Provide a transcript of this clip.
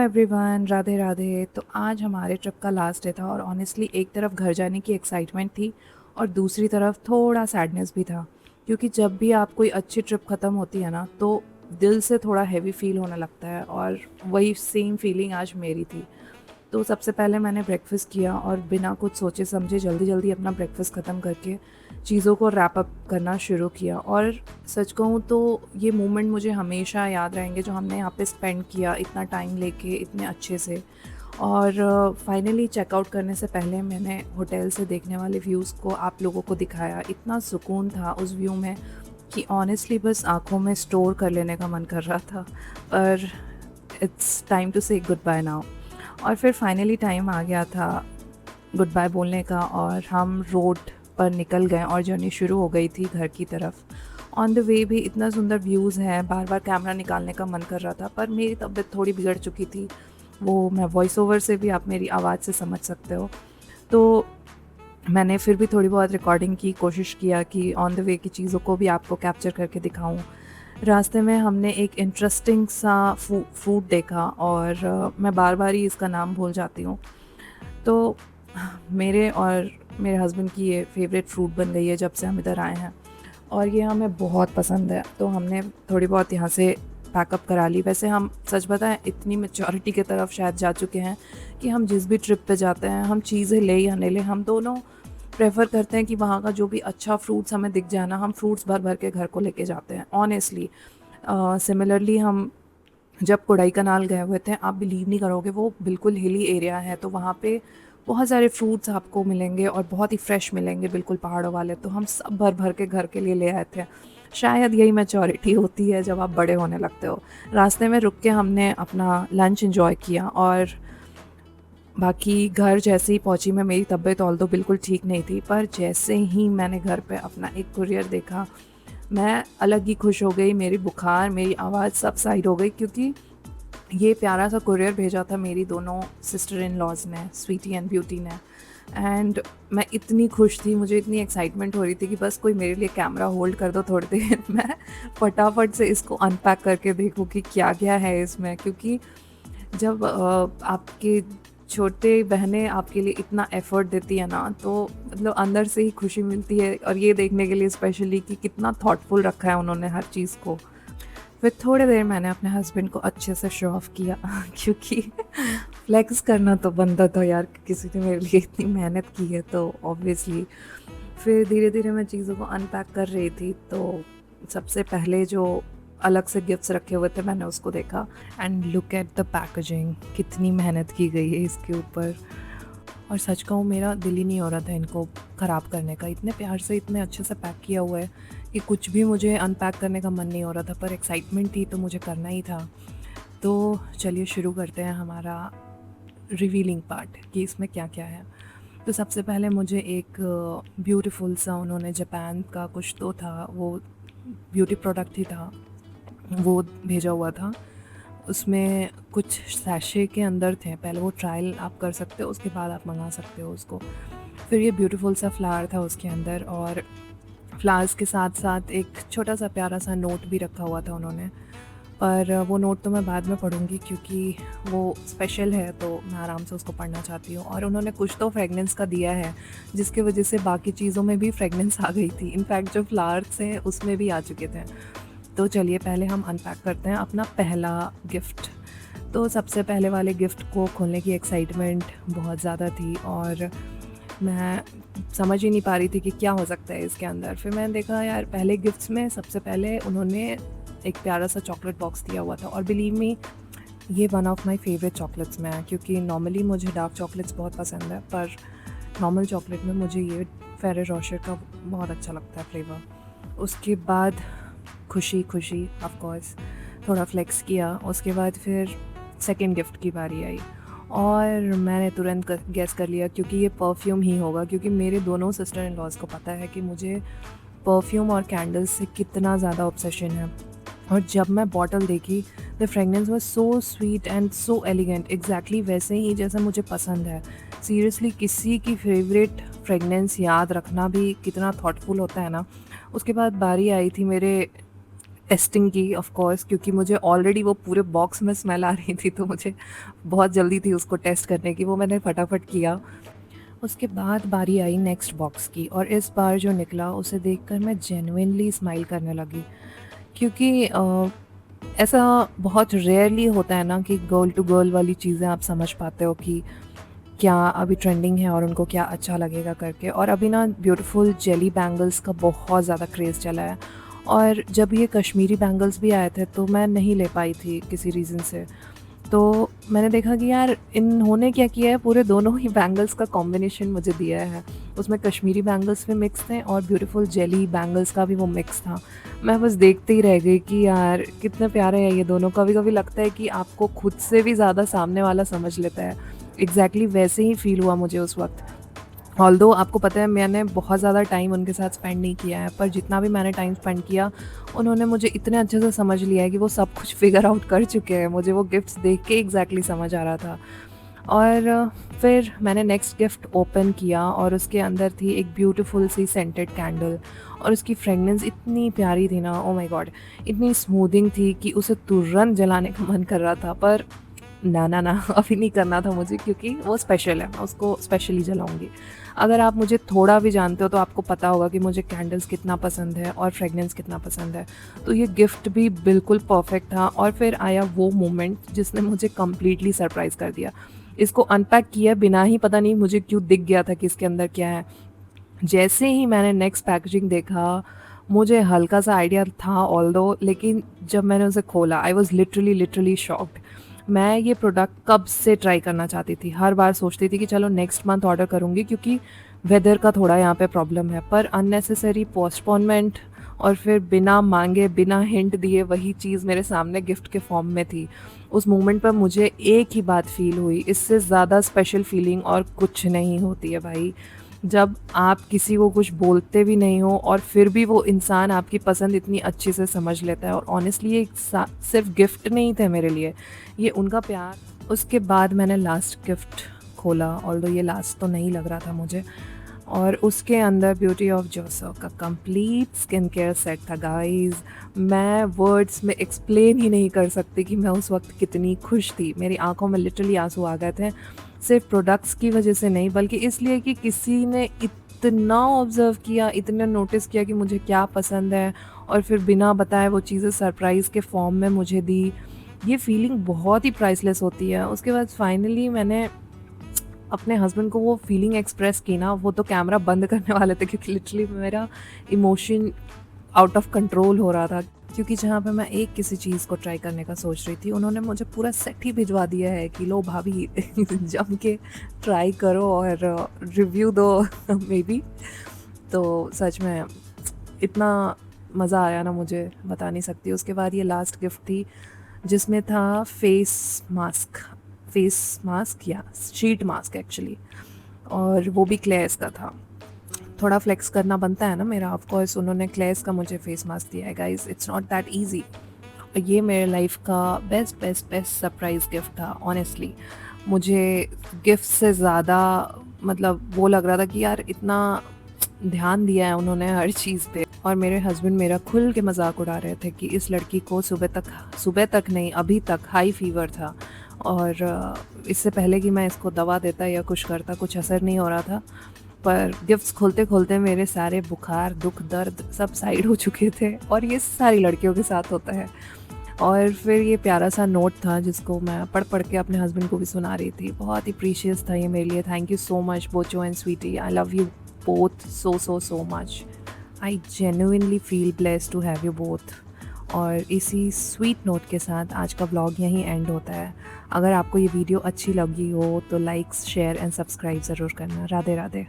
Everyone, Radhe Radhe. तो आज हमारे ट्रिप का लास्ट डे था और ऑनेस्टली एक तरफ घर जाने की एक्साइटमेंट थी और दूसरी तरफ थोड़ा सैडनेस भी था, क्योंकि जब भी आप कोई अच्छी ट्रिप ख़त्म होती है ना तो दिल से थोड़ा हैवी फील होने लगता है, और वही सेम फीलिंग आज मेरी थी। तो सबसे पहले मैंने ब्रेकफ़ास्ट किया और बिना कुछ सोचे समझे जल्दी जल्दी अपना ब्रेकफ़ास्ट ख़त्म करके चीज़ों को रैप अप करना शुरू किया। और सच कहूँ तो ये मोमेंट मुझे हमेशा याद रहेंगे जो हमने यहाँ पे स्पेंड किया इतना टाइम लेके इतने अच्छे से। और फाइनली चेकआउट करने से पहले मैंने होटल से देखने वाले व्यूज़ को आप लोगों को दिखाया। इतना सुकून था उस व्यू में कि ऑनेस्टली बस आँखों में स्टोर कर लेने का मन कर रहा था। पर इट्स टाइम टू से गुड बाय नाउ। और फिर फाइनली टाइम आ गया था गुड बाय बोलने का और हम रोड पर निकल गए और जर्नी शुरू हो गई थी घर की तरफ। ऑन द वे भी इतना सुंदर व्यूज़ हैं, बार बार कैमरा निकालने का मन कर रहा था, पर मेरी तबीयत थोड़ी बिगड़ चुकी थी। वो मैं वॉइस ओवर से भी आप मेरी आवाज़ से समझ सकते हो। तो मैंने फिर भी थोड़ी बहुत रिकॉर्डिंग की कोशिश किया कि ऑन द वे की चीज़ों को भी आपको कैप्चर करके दिखाऊं। रास्ते में हमने एक इंटरेस्टिंग सा फ्रूट देखा और मैं बार बार ही इसका नाम भूल जाती हूँ। तो मेरे और मेरे हस्बैंड की ये फेवरेट फ्रूट बन गई है जब से हम इधर आए हैं, और ये हमें बहुत पसंद है। तो हमने थोड़ी बहुत यहाँ से पैकअप करा ली। वैसे हम सच बताएं इतनी मैच्योरिटी की तरफ शायद जा चुके हैं कि हम जिस भी ट्रिप पे जाते हैं, हम चीज़ें ले या नहीं ले, हम दोनों प्रेफर करते हैं कि वहाँ का जो भी अच्छा फ्रूट्स हमें दिख जाए ना, हम फ्रूट्स भर भर के घर को लेके जाते हैं ऑनेस्टली। सिमिलरली हम जब कोडाईकनाल गए हुए थे, आप बिलीव नहीं करोगे, वो बिल्कुल हिली एरिया है, तो वहाँ पे बहुत सारे फ्रूट्स आपको मिलेंगे और बहुत ही फ्रेश मिलेंगे, बिल्कुल पहाड़ों वाले। तो हम सब भर भर के घर के लिए ले आए थे। शायद यही मैच्योरिटी होती है जब आप बड़े होने लगते हो। रास्ते में रुक के हमने अपना लंच एंजॉय किया और बाकी घर जैसे ही पहुंची मैं, मेरी तबीयत ऑल्दो बिल्कुल ठीक नहीं थी, पर जैसे ही मैंने घर पे अपना एक कुरियर देखा, मैं अलग ही खुश हो गई। मेरी बुखार, मेरी आवाज़ सब साइड हो गई, क्योंकि ये प्यारा सा कुरियर भेजा था मेरी दोनों सिस्टर इन लॉज ने, स्वीटी एंड ब्यूटी ने। एंड मैं इतनी खुश थी, मुझे इतनी एक्साइटमेंट हो रही थी कि बस कोई मेरे लिए कैमरा होल्ड कर दो थोड़ी देर, मैं फटाफट से इसको अनपैक करके देखूँ कि क्या क्या है इसमें। क्योंकि जब आपके छोटे बहनें आपके लिए इतना एफ़र्ट देती है ना, तो मतलब अंदर से ही खुशी मिलती है, और ये देखने के लिए स्पेशली कि कितना थॉटफुल रखा है उन्होंने हर चीज़ को। फिर थोड़ी देर मैंने अपने हस्बैंड को अच्छे से शो ऑफ़ किया क्योंकि फ्लेक्स करना तो बनता था यार, किसी ने मेरे लिए इतनी मेहनत की है तो ऑब्वियसली। फिर धीरे धीरे मैं चीज़ों को अनपैक कर रही थी, तो सबसे पहले जो अलग से गिफ्ट्स रखे हुए थे मैंने उसको देखा, and look at the packaging, कितनी मेहनत की गई है इसके ऊपर। और सच कहूँ, मेरा दिल ही नहीं हो रहा था इनको ख़राब करने का। इतने प्यार से इतने अच्छे से पैक किया हुआ है कि कुछ भी मुझे अनपैक करने का मन नहीं हो रहा था, पर एक्साइटमेंट थी तो मुझे करना ही था। तो चलिए शुरू करते हैं हमारा रिवीलिंग पार्ट कि इसमें क्या क्या है। तो सबसे पहले मुझे एक ब्यूटीफुल सा, उन्होंने जापान का कुछ तो था, वो ब्यूटी प्रोडक्ट ही था, वो भेजा हुआ था। उसमें कुछ सैशे के अंदर थे, पहले वो ट्रायल आप कर सकते हो, उसके बाद आप मंगा सकते हो उसको। फिर ये ब्यूटीफुल सा फ्लावर था उसके अंदर, और फ्लावर्स के साथ साथ एक छोटा सा प्यारा सा नोट भी रखा हुआ था उन्होंने। पर वो नोट तो मैं बाद में पढ़ूँगी क्योंकि वो स्पेशल है, तो मैं आराम से उसको पढ़ना चाहती हूँ। और उन्होंने कुछ तो फ्रेगनेंस का दिया है जिसकी वजह से बाकी चीज़ों में भी फ्रेगनेंस आ गई थी। इनफैक्ट जो फ्लावर्स हैं उसमें भी आ चुके थे। तो चलिए पहले हम अनपैक करते हैं अपना पहला गिफ्ट। तो सबसे पहले वाले गिफ्ट को खोलने की एक्साइटमेंट बहुत ज़्यादा थी और मैं समझ ही नहीं पा रही थी कि क्या हो सकता है इसके अंदर। फिर मैंने देखा यार, पहले गिफ्ट्स में सबसे पहले उन्होंने एक प्यारा सा चॉकलेट बॉक्स दिया हुआ था, और बिलीव मी, ये one of my favourite chocolates में है, क्योंकि नॉर्मली मुझे डार्क चॉकलेट्स बहुत पसंद है, पर नॉर्मल चॉकलेट में मुझे ये फेरो रोशर का बहुत अच्छा लगता है फ्लेवर। उसके बाद खुशी खुशी ऑफ कोर्स थोड़ा फ्लेक्स किया। उसके बाद फिर सेकंड गिफ्ट की बारी आई और मैंने तुरंत गेस कर लिया, क्योंकि ये परफ्यूम ही होगा, क्योंकि मेरे दोनों सिस्टर इन लॉज को पता है कि मुझे परफ्यूम और कैंडल्स से कितना ज़्यादा ऑब्सेशन है। और जब मैं बॉटल देखी, the fragrance was so sweet and so elegant, exactly वैसे ही जैसा मुझे पसंद है। सीरियसली किसी की फेवरेट फ्रेगनेंस याद रखना भी कितना थॉटफुल होता है ना। उसके बाद बारी आई थी मेरे टेस्टिंग की ऑफ कोर्स, क्योंकि मुझे ऑलरेडी वो पूरे बॉक्स में स्मेल आ रही थी, तो मुझे बहुत जल्दी थी उसको टेस्ट करने की। वो मैंने फटाफट किया। उसके बाद बारी आई नेक्स्ट बॉक्स की, और इस बार जो निकला उसे देखकर मैं जेन्युइनली स्माइल करने लगी, क्योंकि ऐसा बहुत रेयरली होता है ना कि गर्ल टू गर्ल वाली चीज़ें आप समझ पाते हो कि क्या अभी ट्रेंडिंग है और उनको क्या अच्छा लगेगा करके। और अभी ना ब्यूटीफुल जेली बैंगल्स का बहुत ज़्यादा क्रेज़ चला है, और जब ये कश्मीरी बैंगल्स भी आए थे तो मैं नहीं ले पाई थी किसी रीज़न से। तो मैंने देखा कि यार इन्होंने क्या किया है, पूरे दोनों ही बैंगल्स का कॉम्बिनेशन मुझे दिया है। उसमें कश्मीरी बैंगल्स भी मिक्स थे और ब्यूटीफुल जेली बैंगल्स का भी वो मिक्स था। मैं बस देखते ही रह गई कि यार कितने प्यारे हैं ये दोनों। कभी-कभी लगता है कि आपको खुद से भी ज़्यादा सामने वाला समझ लेता है। एग्ज़ैक्टली वैसे ही फ़ील हुआ मुझे उस वक़्त। ऑल्दो आपको पता है मैंने बहुत ज़्यादा टाइम उनके साथ स्पेंड नहीं किया है, पर जितना भी मैंने टाइम स्पेंड किया, उन्होंने मुझे इतने अच्छे से समझ लिया है कि वो सब कुछ फ़िगर आउट कर चुके हैं। मुझे वो गिफ्ट्स देख के एग्ज़ैक्टली समझ आ रहा था। और फिर मैंने नेक्स्ट गिफ्ट ओपन किया, और उसके अंदर थी एक ब्यूटीफुल सी सेंटेड कैंडल, और उसकी फ्रेगनेंस इतनी प्यारी थी ना, ओह माय गॉड! इतनी स्मूथिंग थी कि उसे तुरंत जलाने का मन कर रहा था, पर ना अभी नहीं करना था मुझे, क्योंकि वो स्पेशल है, मैं उसको स्पेशली जलाऊँगी। अगर आप मुझे थोड़ा भी जानते हो तो आपको पता होगा कि मुझे कैंडल्स कितना पसंद है और फ्रेगनेंस कितना पसंद है। तो ये गिफ्ट भी बिल्कुल परफेक्ट था, और फिर आया वो मोमेंट जिसने मुझे कंप्लीटली सरप्राइज़ कर दिया। इसको अनपैक किया बिना ही पता नहीं मुझे क्यों दिख गया था कि इसके अंदर क्या है। जैसे ही मैंने नेक्स्ट पैकेजिंग देखा, मुझे हल्का-सा आइडिया था ऑल्दो, लेकिन जब मैंने उसे खोला आई वाज़ लिटरली शॉक्ड। मैं ये प्रोडक्ट कब से ट्राई करना चाहती थी। हर बार सोचती थी कि चलो नेक्स्ट मंथ ऑर्डर करूँगी, क्योंकि वेदर का थोड़ा यहाँ पे प्रॉब्लम है। पर अननेसेसरी पोस्टपोनमेंट, और फिर बिना माँगे, बिना हिंट दिए वही चीज़ मेरे सामने गिफ्ट के फॉर्म में थी। उस मोमेंट पर मुझे एक ही बात फ़ील हुई, इससे ज़्यादा स्पेशल फीलिंग और कुछ नहीं होती है भाई। जब आप किसी को कुछ बोलते भी नहीं हो और फिर भी वो इंसान आपकी पसंद इतनी अच्छे से समझ लेता है। और ऑनेस्टली ये सिर्फ गिफ्ट नहीं थे मेरे लिए, ये उनका प्यार। उसके बाद मैंने लास्ट गिफ्ट खोला, ऑल्दो ये लास्ट तो नहीं लग रहा था मुझे, और उसके अंदर ब्यूटी ऑफ जोसो का कंप्लीट स्किन केयर सेट था गाइस। मैं वर्ड्स में एक्सप्लेन ही नहीं कर सकती कि मैं उस वक्त कितनी खुश थी। मेरी आंखों में लिटरली आंसू आ गए थे, सिर्फ प्रोडक्ट्स की वजह से नहीं, बल्कि इसलिए कि किसी ने इतना ऑब्ज़र्व किया, इतना नोटिस किया कि मुझे क्या पसंद है, और फिर बिना बताए वो चीज़ें सरप्राइज़ के फॉर्म में मुझे दी। ये फीलिंग बहुत ही प्राइसलेस होती है। उसके बाद फाइनली मैंने अपने हस्बैंड को वो फीलिंग एक्सप्रेस की ना, वो तो कैमरा बंद करने वाले थे, क्योंकि लिटरली मेरा इमोशन आउट ऑफ कंट्रोल हो रहा था। क्योंकि जहाँ पे मैं एक किसी चीज़ को ट्राई करने का सोच रही थी, उन्होंने मुझे पूरा सेट ही भिजवा दिया है कि लो भाभी जम के ट्राई करो और रिव्यू दो मे बी। तो सच में इतना मज़ा आया ना, मुझे बता नहीं सकती। उसके बाद ये लास्ट गिफ्ट थी, जिसमें था फेस मास्क या शीट मास्क एक्चुअली, और वो भी क्लेयर्स का था। थोड़ा फ्लेक्स करना बनता है ना मेरा, ऑफ कोर्स उन्होंने क्लेयर्स का मुझे फेस मास्क दिया है guys, it's not that easy. ये मेरे लाइफ का बेस्ट सरप्राइज़ गिफ्ट था ऑनेस्टली। मुझे गिफ्ट से ज़्यादा मतलब वो लग रहा था कि यार इतना ध्यान दिया है उन्होंने हर चीज़ पे। और मेरे हस्बैंड मेरा खुल के मजाक उड़ा रहे थे कि इस लड़की को सुबह तक नहीं, अभी तक हाई फीवर था, और इससे पहले कि मैं इसको दवा देता या कुछ करता, कुछ असर नहीं हो रहा था। पर गिफ्ट्स खोलते खोलते मेरे सारे बुखार, दुख, दर्द सब साइड हो चुके थे, और ये सारी लड़कियों के साथ होता है। और फिर ये प्यारा सा नोट था जिसको मैं पढ़ के अपने हस्बैंड को भी सुना रही थी। बहुत ही प्रीशियस था ये मेरे लिए। थैंक यू सो मच बोचो and sweetie, I love you both so much. I genuinely feel blessed to have you both. और इसी स्वीट नोट के साथ आज का व्लॉग यहीं एंड होता है। अगर आपको ये वीडियो अच्छी लगी हो तो लाइक्स, शेयर एंड सब्सक्राइब ज़रूर करना। राधे राधे।